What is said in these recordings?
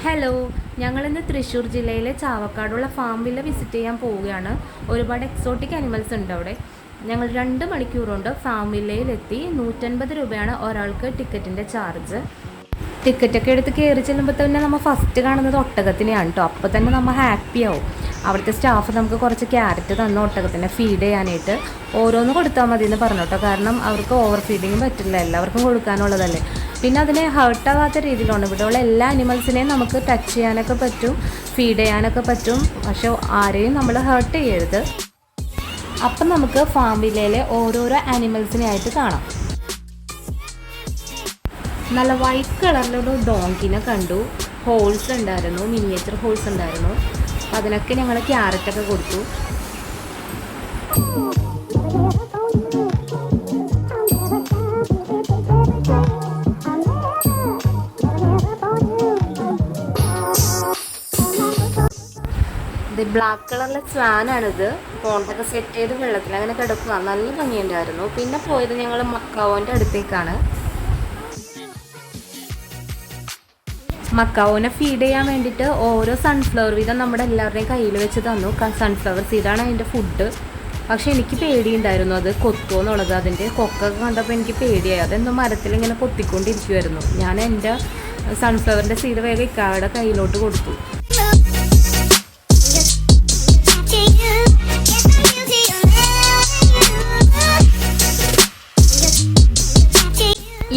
Hello, ഞങ്ങളിന്ന് തൃശ്ശൂർ ജില്ലയിലെ ചാവക്കാടുള്ള farm villa visit ചെയ്യാൻ പോവുകയാണ്. ഒരുപാട് എക്സോട്ടിക് അനിമൽസ് ഉണ്ട് അവിടെ. ഞങ്ങൾ 2 മണിക്കൂർ കൊണ്ട് ഫാം വില്ലയിലെത്തി. 150 രൂപയാണ് ഒരാൾക്ക് ടിക്കറ്റിൻ്റെ ചാർജ്. ടിക്കറ്റൊക്കെ എടുത്ത് കയറി ചെല്ലുമ്പോൾ തന്നെ നമ്മൾ ഫസ്റ്റ് കാണുന്നത് ഒട്ടകത്തിനെയാണ് കേട്ടോ. അപ്പോൾ തന്നെ നമ്മൾ ഹാപ്പി ആവും. അവിടുത്തെ സ്റ്റാഫ് നമുക്ക് കുറച്ച് ക്യാരറ്റ് തന്നു ഒട്ടകത്തിനെ ഫീഡ് ചെയ്യാനായിട്ട്. ഓരോന്ന് കൊടുത്താൽ മതി എന്ന് പറഞ്ഞു കേട്ടോ, കാരണം അവർക്ക് ഓവർ ഫീഡിങ് പറ്റില്ല, എല്ലാവർക്കും കൊടുക്കാനുള്ളതല്ലേ. പിന്നെ അതിനെ ഹേർട്ടാകാത്ത രീതിയിലാണ്. ഇവിടെയുള്ള എല്ലാ അനിമൽസിനെയും നമുക്ക് ടച്ച് ചെയ്യാനൊക്കെ പറ്റും, ഫീഡ് ചെയ്യാനൊക്കെ പറ്റും, പക്ഷെ ആരെയും നമ്മൾ ഹേർട്ട് ചെയ്യരുത്. അപ്പം നമുക്ക് ഫാം വില്ലയിലെ ഓരോരോ ആനിമൽസിനെ ആയിട്ട് കാണാം. നല്ല വൈറ്റ് കളറിലൊരു ഡോങ്കിനെ കണ്ടു. ഹോൾസ് ഉണ്ടായിരുന്നു, മിനിയേച്ചർ ഹോൾസ് ഉണ്ടായിരുന്നു. അതിനൊക്കെ ഞങ്ങൾ ക്യാരറ്റൊക്കെ കൊടുത്തു. ഇത് ബ്ലാക്ക് കളറിലെ സ്വാനാണിത്. പോണ്ടൊക്കെ സെറ്റ് ചെയ്ത് വെള്ളത്തിൽ അങ്ങനെ കിടക്കുക, നല്ല ഭംഗിയുണ്ടായിരുന്നു. പിന്നെ പോയത് ഞങ്ങൾ മക്കാവോൻ്റെ അടുത്തേക്കാണ്. മക്കാവോനെ ഫീഡ് ചെയ്യാൻ വേണ്ടിയിട്ട് ഓരോ സൺഫ്ലവർ വീതം നമ്മുടെ എല്ലാവരുടെയും കയ്യിൽ വെച്ച് തന്നു. സൺഫ്ലവർ സീഡാണ് അതിൻ്റെ ഫുഡ്. പക്ഷേ എനിക്ക് പേടിയുണ്ടായിരുന്നു അത് കൊത്തുമോ എന്നുള്ളത്. അതിൻ്റെ കൊക്കൊക്കെ കണ്ടപ്പോൾ എനിക്ക് പേടിയായി. അതെന്തോ മരത്തിലിങ്ങനെ കൊത്തിക്കൊണ്ടിരിക്കുമായിരുന്നു. ഞാൻ എൻ്റെ സൺഫ്ലവറിൻ്റെ സീഡ് വേഗം ഇക്കായുടെ കയ്യിലോട്ട് കൊടുത്തു.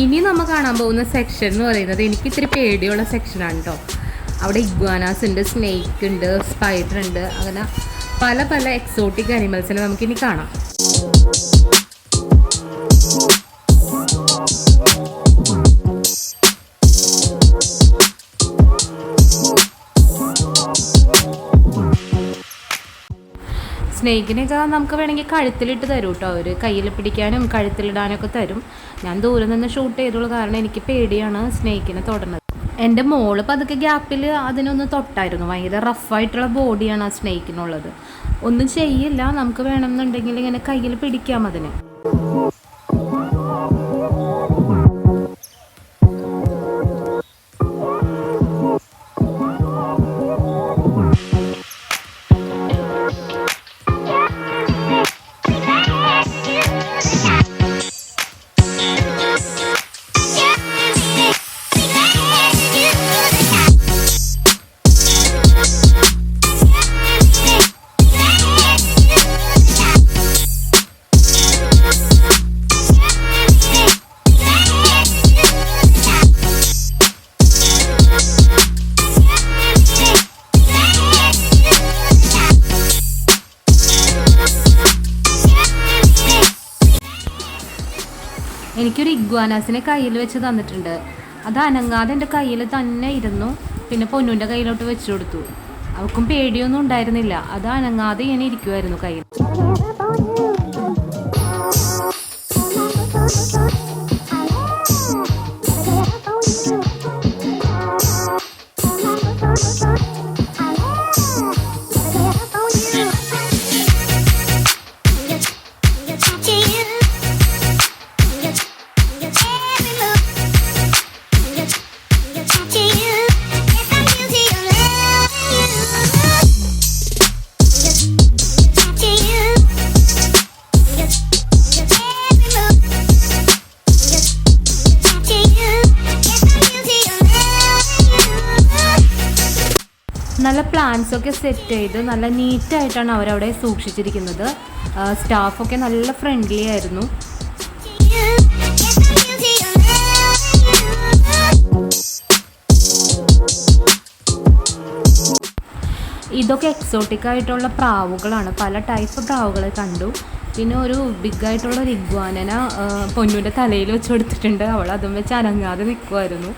ഇനി നമ്മൾ കാണാൻ പോകുന്ന സെക്ഷൻ എന്ന് പറയുന്നത് എനിക്ക് ഇത്തിരി പേടിയുള്ള സെക്ഷനാണ് കേട്ടോ. അവിടെ ഇഗ്വാനാസ് ഉണ്ട്, സ്നേക്ക് ഉണ്ട്, സ്പൈഡർ ഉണ്ട്, അങ്ങനെ പല പല എക്സോട്ടിക് അനിമൽസിനെ നമുക്കിനി കാണാം. സ്നേക്കിനെയൊക്കെ നമുക്ക് വേണമെങ്കിൽ കഴുത്തിലിട്ട് തരും കേട്ടോ. അവർ കയ്യിൽ പിടിക്കാനും കഴുത്തിലിടാനൊക്കെ തരും. ഞാൻ ദൂരെ നിന്ന് ഷൂട്ട് ചെയ്തോളൂ, കാരണം എനിക്ക് പേടിയാണ് സ്നേക്കിനെ തൊടുന്നത്. എൻ്റെ മോള് പതുക്കെ ഗ്യാപ്പിൽ അതിനൊന്ന് തൊട്ടായിരുന്നു. ഭയങ്കര റഫായിട്ടുള്ള ബോഡിയാണ് ആ സ്നേക്കിനുള്ളത്. ഒന്നും ചെയ്യില്ല, നമുക്ക് വേണമെന്നുണ്ടെങ്കിൽ ഇങ്ങനെ കയ്യിൽ പിടിക്കാം അതിന്. എനിക്കൊരു ഇഗ്വാനാസിനെ കയ്യിൽ വെച്ച് തന്നിട്ടുണ്ട്. അത് അനങ്ങാതെ എൻ്റെ കയ്യിൽ തന്നെ ഇരുന്നു. പിന്നെ പൊന്നൂൻ്റെ കയ്യിലോട്ട് വെച്ചു കൊടുത്തു. അവൾക്കും പേടിയൊന്നും ഉണ്ടായിരുന്നില്ല. അത് അനങ്ങാതെ ഇങ്ങനെ ഇരിക്കുമായിരുന്നു കയ്യിൽ. നല്ല പ്ലാന്റ്സൊക്കെ സെറ്റ് ചെയ്ത് നല്ല നീറ്റായിട്ടാണ് അവരവിടെ സൂക്ഷിച്ചിരിക്കുന്നത്. സ്റ്റാഫൊക്കെ നല്ല ഫ്രണ്ട്ലി ആയിരുന്നു. ഇതൊക്കെ എക്സോട്ടിക് ആയിട്ടുള്ള പ്രാവുകളാണ്. പല ടൈപ്പ് പ്രാവുകളെ കണ്ടു. പിന്നെ ഒരു ബിഗായിട്ടുള്ള ഒരു ഇഗ്വാനനെ പൊന്നൂൻ്റെ തലയിൽ വെച്ച് കൊടുത്തിട്ടുണ്ട്. അവൾ അതും വെച്ച് അനങ്ങാതെ നിൽക്കുമായിരുന്നു.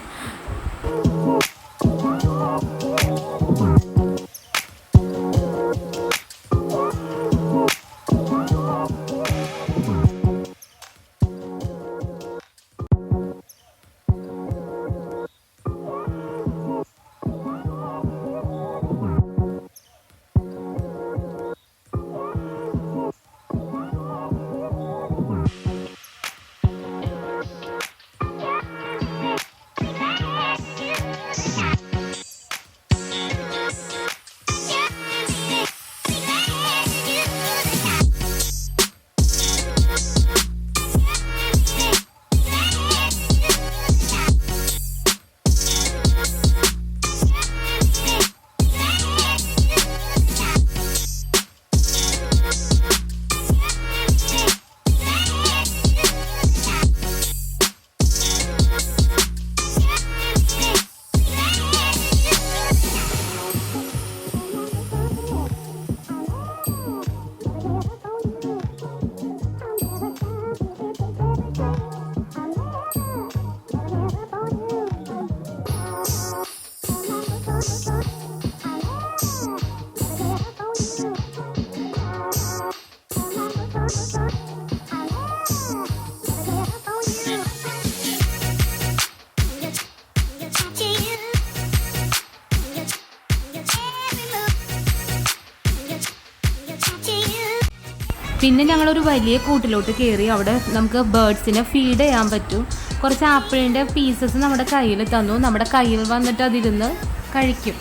പിന്നെ ഞങ്ങളൊരു വലിയ കൂട്ടിലോട്ട് കയറി. അവിടെ നമുക്ക് ബേർഡ്സിനെ ഫീഡ് ചെയ്യാൻ പറ്റും. കുറച്ച് ആപ്പിളിൻ്റെ പീസസ് നമ്മുടെ കയ്യിൽ തന്നു. നമ്മുടെ കയ്യിൽ വന്നിട്ട് അതിരുന്ന് കഴിക്കും.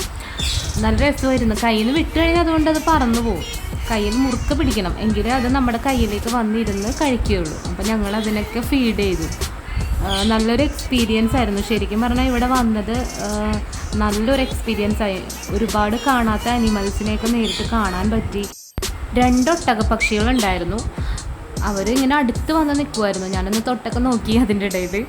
നല്ല രസമായിരുന്നു. കയ്യിൽ നിന്ന് വിട്ട് കഴിഞ്ഞാൽ അതുകൊണ്ട് അത് പറന്നു പോകും. കയ്യിൽ മുറുക്കെ പിടിക്കണം, എങ്കിലേ അത് നമ്മുടെ കയ്യിലേക്ക് വന്നിരുന്ന് കഴിക്കുകയുള്ളൂ. അപ്പോൾ ഞങ്ങൾ അതിനൊക്കെ ഫീഡ് ചെയ്തു. നല്ലൊരു എക്സ്പീരിയൻസ് ആയിരുന്നു. ശരിക്കും പറഞ്ഞാൽ ഇവിടെ വന്നത് നല്ലൊരു എക്സ്പീരിയൻസ് ആയി. ഒരുപാട് കാണാത്ത അനിമൽസിനെയൊക്കെ നേരിട്ട് കാണാൻ പറ്റി. 2 ഒട്ടകപ്പക്ഷികളുണ്ടായിരുന്നു. അവരിങ്ങനെ അടുത്ത് വന്ന് നിൽക്കുമായിരുന്നു. ഞാനൊന്ന് തൊട്ടൊക്കെ നോക്കി അതിൻ്റെ ഇടയിൽ.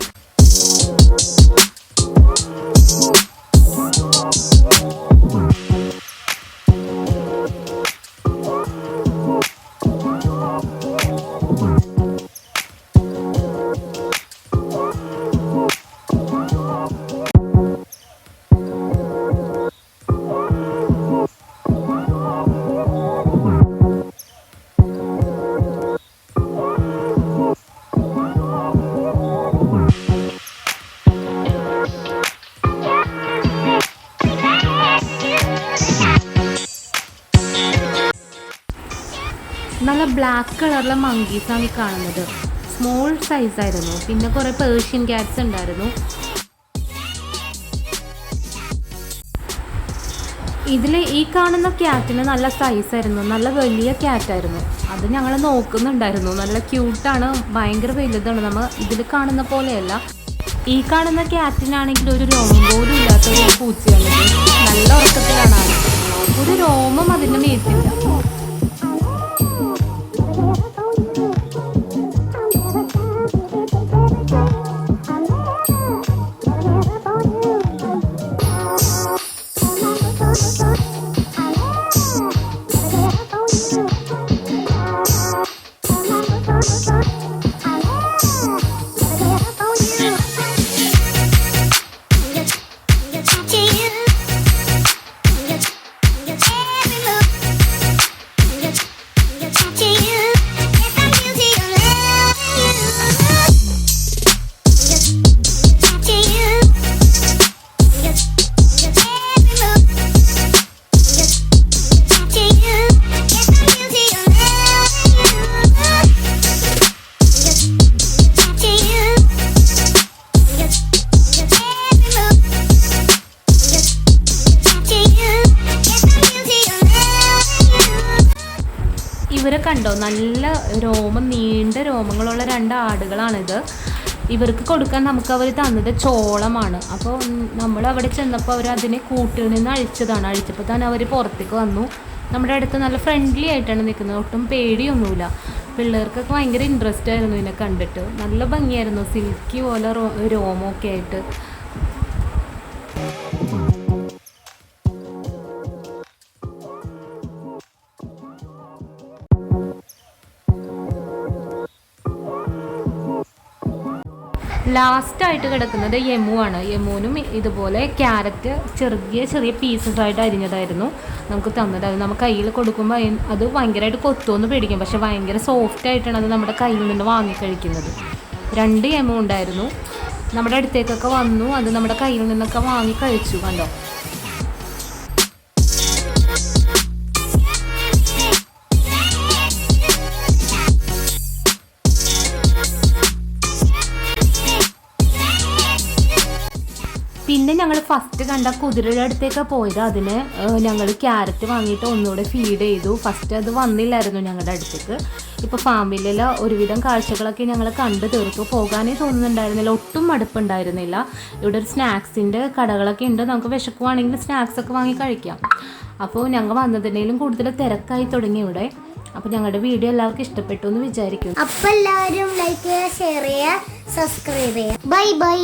നല്ല ബ്ലാക്ക് കളറിലെ മങ്കീസാണ് ഈ കാണുന്നത്. സ്മോൾ സൈസായിരുന്നു. പിന്നെ കുറേ പേർഷ്യൻ ക്യാറ്റ്സ് ഉണ്ടായിരുന്നു. ഇതിൽ ഈ കാണുന്ന ക്യാറ്റിന് നല്ല സൈസായിരുന്നു. നല്ല വലിയ ക്യാറ്റായിരുന്നു. അത് ഞങ്ങൾ നോക്കുന്നുണ്ടായിരുന്നു. നല്ല ക്യൂട്ടാണ്, ഭയങ്കര വലുതാണ്. നമ്മൾ ഇതിൽ കാണുന്ന പോലെയല്ല. ഈ കാണുന്ന ക്യാറ്റിനാണെങ്കിൽ ഒരു രോമം പോലും ഇല്ലാത്തൊരു പൂച്ചയാണിത്. നല്ല ഉറക്കത്തിലാണ്. ഒരു രോമം അതിൻ്റെ മേത്തില്ല. ഇവരെ കണ്ടോ, നല്ല രോമം, നീണ്ട രോമങ്ങളുള്ള 2 ആടുകളാണിത്. ഇവർക്ക് കൊടുക്കാൻ നമുക്ക് അവർ തന്നത് ചോളമാണ്. അപ്പോൾ നമ്മൾ അവിടെ ചെന്നപ്പോൾ അവർ അതിനെ കൂട്ടിൽ നിന്ന് അഴിച്ചതാണ്. അഴിച്ചപ്പോൾ തന്നെ അവർ പുറത്തേക്ക് വന്നു. നമ്മുടെ അടുത്ത് നല്ല ഫ്രണ്ട്ലി ആയിട്ടാണ് നിൽക്കുന്നത്. ഒട്ടും പേടിയൊന്നുമില്ല. പിള്ളേർക്കൊക്കെ ഭയങ്കര ഇൻട്രസ്റ്റ് ആയിരുന്നു ഇതിനെ കണ്ടിട്ട്. നല്ല ഭംഗിയായിരുന്നു. സിൽക്കി പോലെ രോമമൊക്കെ ആയിട്ട്. ലാസ്റ്റായിട്ട് കിടക്കുന്നത് യമു ആണ്. യമുവിനും ഇതുപോലെ ക്യാരറ്റ് ചെറിയ പീസസ് ആയിട്ട് അരിഞ്ഞതായിരുന്നു നമുക്ക് തന്നത്. അത് നമ്മൾ കയ്യിൽ കൊടുക്കുമ്പോൾ അത് ഭയങ്കരമായിട്ട് കൊത്തുമെന്ന് പേടിക്കും. പക്ഷെ ഭയങ്കര സോഫ്റ്റ് ആയിട്ടാണ് അത് നമ്മുടെ കയ്യിൽ നിന്ന് വാങ്ങിക്കഴിക്കുന്നത്. 2 യമു ഉണ്ടായിരുന്നു. നമ്മുടെ അടുത്തേക്കൊക്കെ വന്നു. അത് നമ്മുടെ കയ്യിൽ നിന്നൊക്കെ വാങ്ങി കഴിച്ചു. കണ്ടോ. പിന്നെ ഞങ്ങൾ ഫസ്റ്റ് കണ്ട കുതിരയുടെ അടുത്തേക്ക് പോയത്. അതിന് ഞങ്ങൾ ക്യാരറ്റ് വാങ്ങിയിട്ട് ഒന്നുകൂടെ ഫീഡ് ചെയ്തു. ഫസ്റ്റ് അത് വന്നില്ലായിരുന്നു ഞങ്ങളുടെ അടുത്തേക്ക്. ഇപ്പോൾ ഫാമിലിയിൽ ഒരുവിധം കാഴ്ചകളൊക്കെ ഞങ്ങൾ കണ്ടു തീർത്തു. പോകാനേ തോന്നുന്നുണ്ടായിരുന്നില്ല. ഒട്ടും മടുപ്പുണ്ടായിരുന്നില്ല. ഇവിടെ ഒരു സ്നാക്സിൻ്റെ കടകളൊക്കെ ഉണ്ട്. നമുക്ക് വിശക്കുവാണെങ്കിൽ സ്നാക്സൊക്കെ വാങ്ങി കഴിക്കാം. അപ്പോൾ ഞങ്ങൾ വന്നതിനേലും കൂടുതൽ തിരക്കായി തുടങ്ങി ഇവിടെ. അപ്പോൾ ഞങ്ങളുടെ വീഡിയോ എല്ലാവർക്കും ഇഷ്ടപ്പെട്ടു എന്ന് വിചാരിക്കുന്നു. അപ്പോൾ എല്ലാവരും ലൈക്ക് ചെയ്യുക, ഷെയർ ചെയ്യുക, സബ്സ്ക്രൈബ് ചെയ്യുക. Bye bye.